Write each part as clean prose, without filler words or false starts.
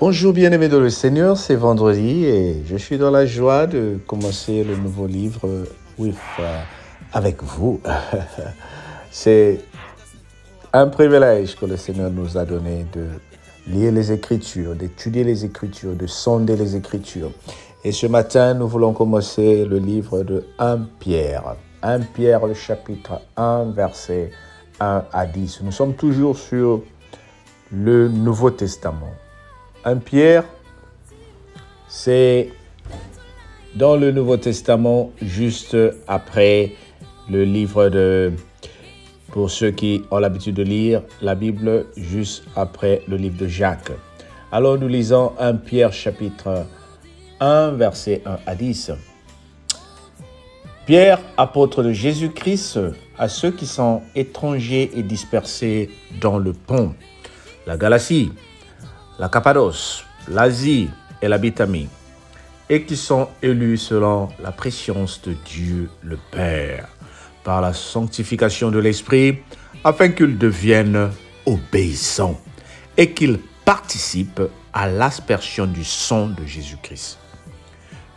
Bonjour bien-aimés dans le Seigneur, c'est vendredi et je suis dans la joie de commencer le nouveau livre avec vous. C'est un privilège que le Seigneur nous a donné de lire les Écritures, d'étudier les Écritures, de sonder les Écritures. Et ce matin, nous voulons commencer le livre de 1 Pierre. 1 Pierre, le chapitre 1, versets 1 à 10. Nous sommes toujours sur le Nouveau Testament. 1 Pierre, c'est dans le Nouveau Testament, juste après le livre de... Pour ceux qui ont l'habitude de lire la Bible, juste après le livre de Jacques. Alors nous lisons 1 Pierre chapitre 1, versets 1 à 10. Pierre, apôtre de Jésus-Christ, à ceux qui sont étrangers et dispersés dans le Pont, la Galatie, la Cappadoce, l'Asie et la Bithynie, et qui sont élus selon la préscience de Dieu le Père, par la sanctification de l'Esprit, afin qu'ils deviennent obéissants et qu'ils participent à l'aspersion du sang de Jésus-Christ.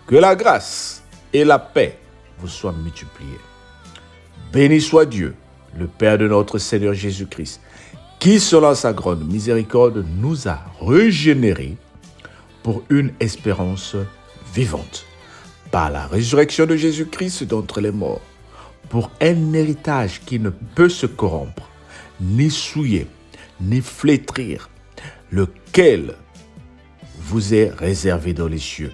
Que la grâce et la paix vous soient multipliées. Béni soit Dieu, le Père de notre Seigneur Jésus-Christ, qui, selon sa grande miséricorde, nous a régénérés pour une espérance vivante, par la résurrection de Jésus-Christ d'entre les morts, pour un héritage qui ne peut se corrompre, ni souiller, ni flétrir, lequel vous est réservé dans les cieux.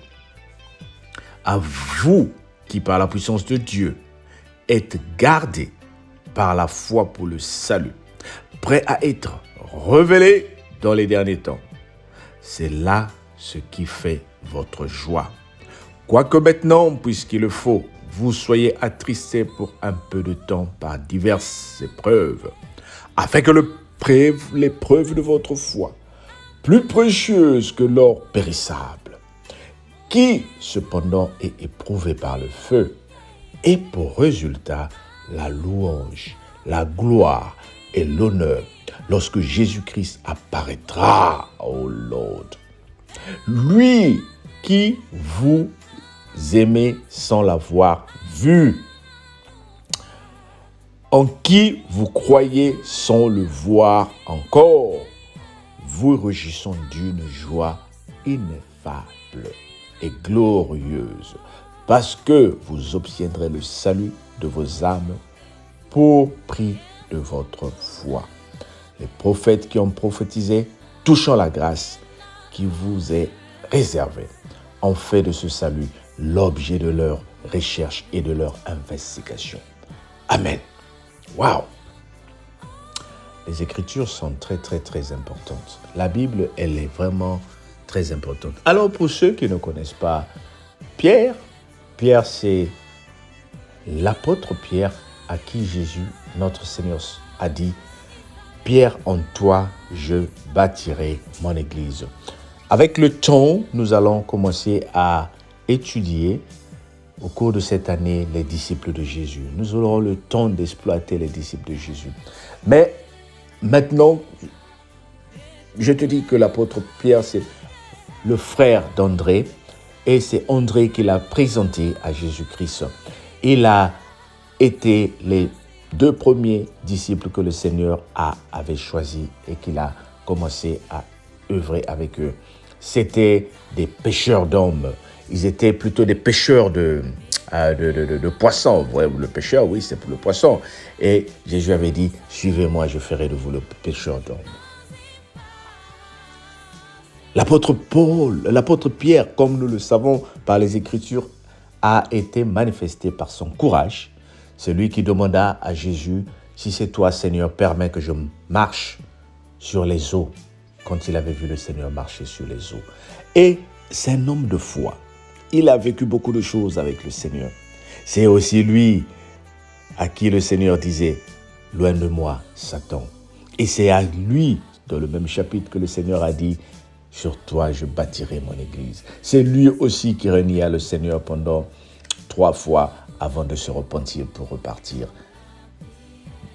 À vous qui, par la puissance de Dieu, êtes gardés par la foi pour le salut, prêt à être révélé dans les derniers temps. C'est là ce qui fait votre joie. Quoique maintenant, puisqu'il le faut, vous soyez attristés pour un peu de temps par diverses épreuves, afin que l'épreuve de votre foi, plus précieuse que l'or périssable, qui cependant est éprouvé par le feu, ait pour résultat la louange, la gloire et l'honneur lorsque Jésus-Christ apparaîtra, ô Lord. Lui qui vous aimez sans l'avoir vu, en qui vous croyez sans le voir encore, vous réjouissons d'une joie ineffable et glorieuse, parce que vous obtiendrez le salut de vos âmes pour prix de votre foi. Les prophètes qui ont prophétisé, touchant la grâce qui vous est réservée, ont fait de ce salut l'objet de leur recherche et de leur investigation. Amen. Wow! Les Écritures sont très, très, très importantes. La Bible, elle est vraiment très importante. Alors, pour ceux qui ne connaissent pas Pierre, c'est l'apôtre Pierre à qui Jésus, notre Seigneur, a dit « Pierre, en toi, je bâtirai mon église ». Avec le temps, nous allons commencer à étudier au cours de cette année les disciples de Jésus. Nous aurons le temps d'exploiter les disciples de Jésus. Mais maintenant, je te dis que l'apôtre Pierre, c'est le frère d'André, et c'est André qui l'a présenté à Jésus-Christ. Il a été les 2 premiers disciples que le Seigneur avait choisis et qu'il a commencé à œuvrer avec eux. C'était des pêcheurs d'hommes. Ils étaient plutôt des pêcheurs de poissons. Ouais, le pêcheur, oui, c'est pour le poisson. Et Jésus avait dit, suivez-moi, je ferai de vous le pêcheur d'hommes. L'apôtre Pierre, comme nous le savons par les Écritures, a été manifesté par son courage. C'est lui qui demanda à Jésus, si c'est toi, Seigneur, permets que je marche sur les eaux, quand il avait vu le Seigneur marcher sur les eaux. Et c'est un homme de foi. Il a vécu beaucoup de choses avec le Seigneur. C'est aussi lui à qui le Seigneur disait, loin de moi, Satan. Et c'est à lui, dans le même chapitre, que le Seigneur a dit, sur toi, je bâtirai mon église. C'est lui aussi qui renia le Seigneur pendant 3 fois avant de se repentir pour repartir,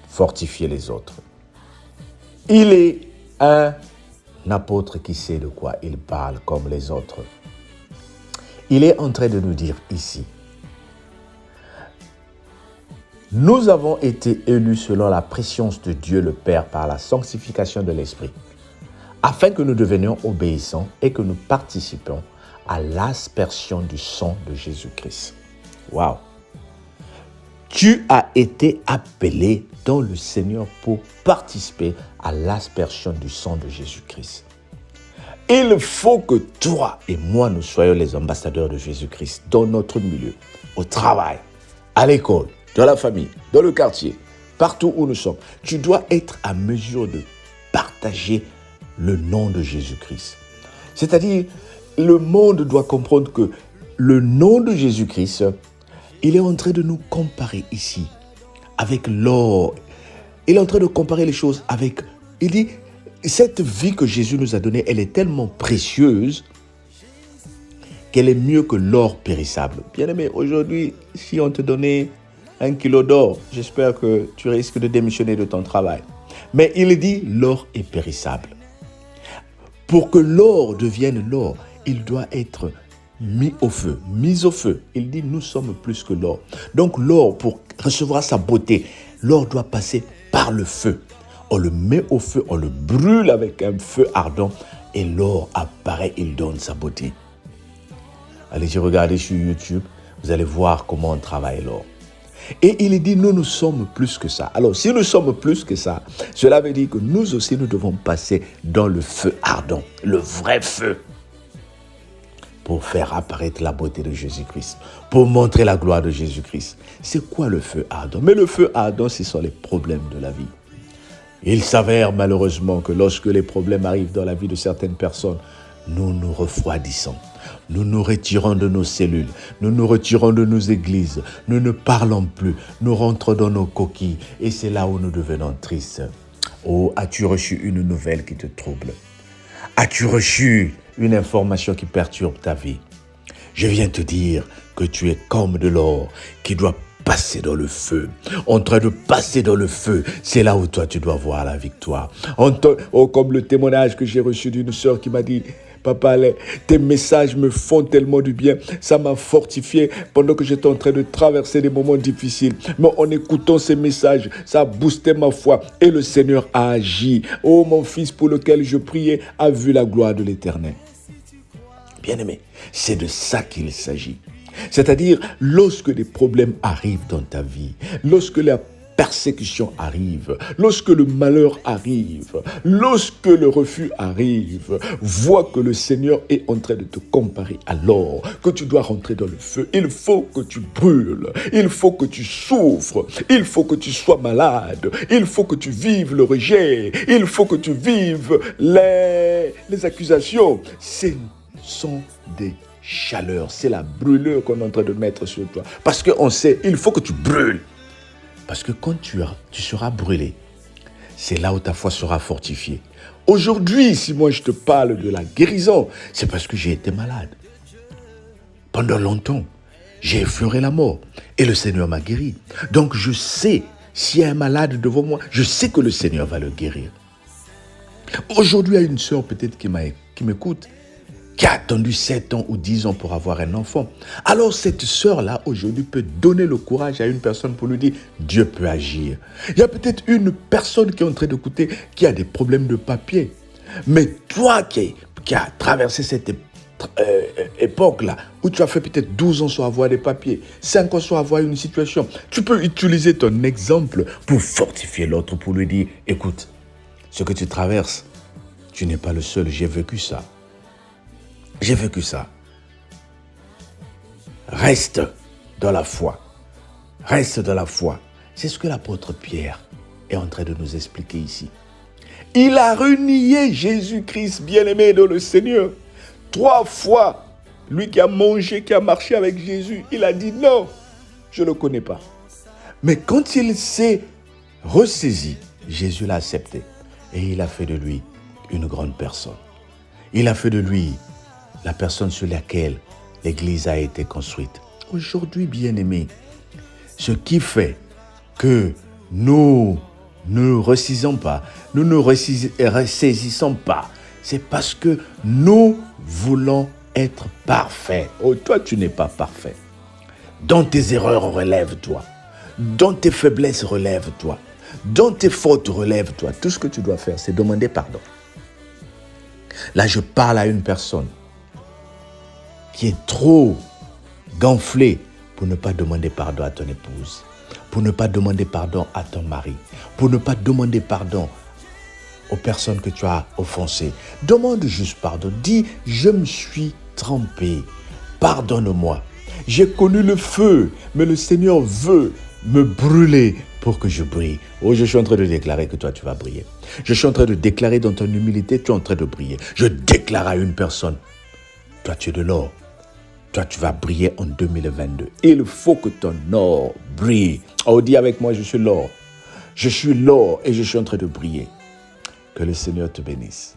fortifier les autres. Il est un un apôtre qui sait de quoi il parle comme les autres. Il est en train de nous dire ici, nous avons été élus selon la préscience de Dieu le Père par la sanctification de l'Esprit, afin que nous devenions obéissants et que nous participions à l'aspersion du sang de Jésus-Christ. Waouh! Tu as été appelé dans le Seigneur pour participer à l'aspersion du sang de Jésus-Christ. Il faut que toi et moi, nous soyons les ambassadeurs de Jésus-Christ dans notre milieu, au travail, à l'école, dans la famille, dans le quartier, partout où nous sommes. Tu dois être à mesure de partager le nom de Jésus-Christ. C'est-à-dire, le monde doit comprendre que le nom de Jésus-Christ, il est en train de nous comparer ici avec l'or. Il est en train de comparer les choses avec... Il dit, cette vie que Jésus nous a donnée, elle est tellement précieuse qu'elle est mieux que l'or périssable. Bien-aimé, aujourd'hui, si on te donnait 1 kilo d'or, j'espère que tu risques de démissionner de ton travail. Mais il dit, l'or est périssable. Pour que l'or devienne l'or, il doit être mis au feu. Il dit, nous sommes plus que l'or. Donc l'or, pour recevoir sa beauté, l'or doit passer par le feu. On le met au feu, on le brûle avec un feu ardent et l'or apparaît, il donne sa beauté. Allez-y regarder sur YouTube, vous allez voir comment on travaille l'or. Et il dit, nous sommes plus que ça. Alors, si nous sommes plus que ça, cela veut dire que nous aussi, nous devons passer dans le feu ardent, le vrai feu, pour faire apparaître la beauté de Jésus-Christ, pour montrer la gloire de Jésus-Christ. C'est quoi le feu ardent? Mais le feu ardent, ce sont les problèmes de la vie. Il s'avère malheureusement que lorsque les problèmes arrivent dans la vie de certaines personnes, nous nous refroidissons. Nous nous retirons de nos cellules, nous nous retirons de nos églises, nous ne parlons plus, nous rentrons dans nos coquilles et c'est là où nous devenons tristes. Oh, as-tu reçu une nouvelle qui te trouble? As-tu reçu une information qui perturbe ta vie? Je viens te dire que tu es comme de l'or qui doit passer dans le feu. En train de passer dans le feu, c'est là où toi tu dois voir la victoire. Comme le témoignage que j'ai reçu d'une sœur qui m'a dit, papa, tes messages me font tellement du bien. Ça m'a fortifié pendant que j'étais en train de traverser des moments difficiles. Mais en écoutant ces messages, ça a boosté ma foi et le Seigneur a agi. Oh, mon fils pour lequel je priais a vu la gloire de l'Éternel. Bien-aimé, c'est de ça qu'il s'agit. C'est-à-dire, lorsque des problèmes arrivent dans ta vie, lorsque la persécution arrive, lorsque le malheur arrive, lorsque le refus arrive, vois que le Seigneur est en train de te comparer alors que tu dois rentrer dans le feu. Il faut que tu brûles, il faut que tu souffres, il faut que tu sois malade, il faut que tu vives le rejet, il faut que tu vives les accusations. Ce sont des chaleurs, c'est la brûlure qu'on est en train de mettre sur toi. Parce qu'on sait, il faut que tu brûles. Parce que quand tu seras brûlé, c'est là où ta foi sera fortifiée. Aujourd'hui, si moi je te parle de la guérison, c'est parce que j'ai été malade. Pendant longtemps, j'ai effleuré la mort et le Seigneur m'a guéri. Donc je sais, s'il y a un malade devant moi, je sais que le Seigneur va le guérir. Aujourd'hui, il y a une sœur peut-être qui m'écoute, qui a attendu 7 ans ou 10 ans pour avoir un enfant. Alors cette sœur-là, aujourd'hui, peut donner le courage à une personne pour lui dire, Dieu peut agir. Il y a peut-être une personne qui est en train d'écouter, qui a des problèmes de papier. Mais toi qui as traversé cette époque-là, où tu as fait peut-être 12 ans sans avoir des papiers, 5 ans sans avoir une situation, tu peux utiliser ton exemple pour fortifier l'autre, pour lui dire, écoute, ce que tu traverses, tu n'es pas le seul, j'ai vécu ça. J'ai vécu ça. Reste dans la foi. Reste dans la foi. C'est ce que l'apôtre Pierre est en train de nous expliquer ici. Il a renié Jésus-Christ, bien-aimé dans le Seigneur. 3 fois, lui qui a mangé, qui a marché avec Jésus, il a dit non, je ne le connais pas. Mais quand il s'est ressaisi, Jésus l'a accepté. Et il a fait de lui une grande personne. Il a fait de lui la personne sur laquelle l'Église a été construite. Aujourd'hui, bien-aimés, ce qui fait que nous ne ressaisissons pas C'est parce que nous voulons être parfaits. Oh, toi, tu n'es pas parfait. Dans tes erreurs, relève-toi. Dans tes faiblesses, relève-toi. Dans tes fautes, relève-toi. Tout ce que tu dois faire, c'est demander pardon. Là, je parle à une personne qui est trop gonflée pour ne pas demander pardon à ton épouse, pour ne pas demander pardon à ton mari, pour ne pas demander pardon aux personnes que tu as offensées. Demande juste pardon. Dis, je me suis trompé. Pardonne-moi. J'ai connu le feu, mais le Seigneur veut me brûler pour que je brille. Oh, je suis en train de déclarer que toi, tu vas briller. Je suis en train de déclarer dans ton humilité, tu es en train de briller. Je déclare à une personne, toi, tu es de l'or. Toi, tu vas briller en 2022. Il faut que ton or brille. Oh, dis avec moi, je suis l'or. Je suis l'or et je suis en train de briller. Que le Seigneur te bénisse.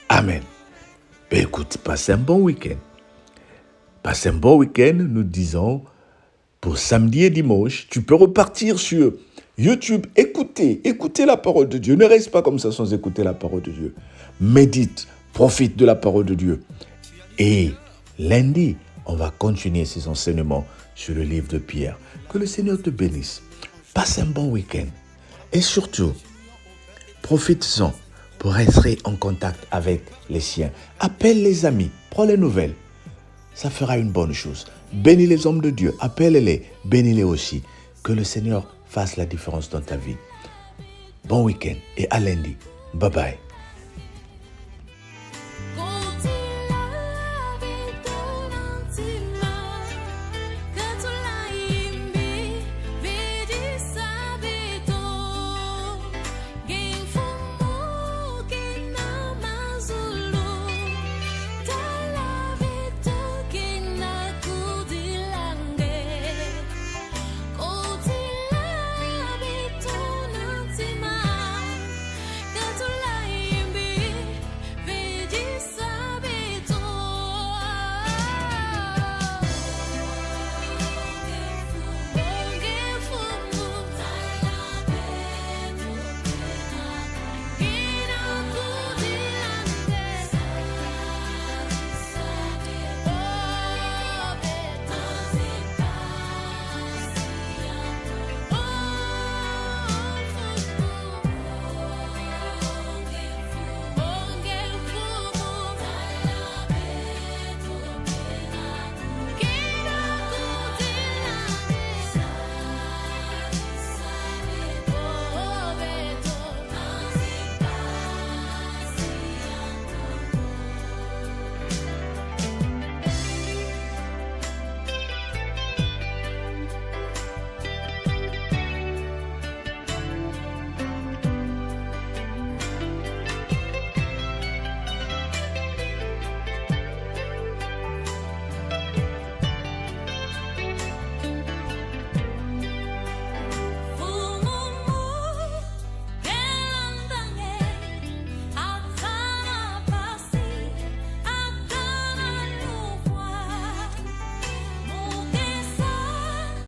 Amen. Ben écoute, passe un bon week-end. Passe un bon week-end, nous disons, pour samedi et dimanche. Tu peux repartir sur YouTube, écouter la parole de Dieu. Ne reste pas comme ça sans écouter la parole de Dieu. Médite, profite de la parole de Dieu. Et lundi, on va continuer ces enseignements sur le livre de Pierre. Que le Seigneur te bénisse. Passe un bon week-end. Et surtout, profite-en pour rester en contact avec les siens. Appelle les amis, prends les nouvelles. Ça fera une bonne chose. Bénis les hommes de Dieu, appelle-les, bénis-les aussi. Que le Seigneur fasse la différence dans ta vie. Bon week-end et à lundi. Bye bye.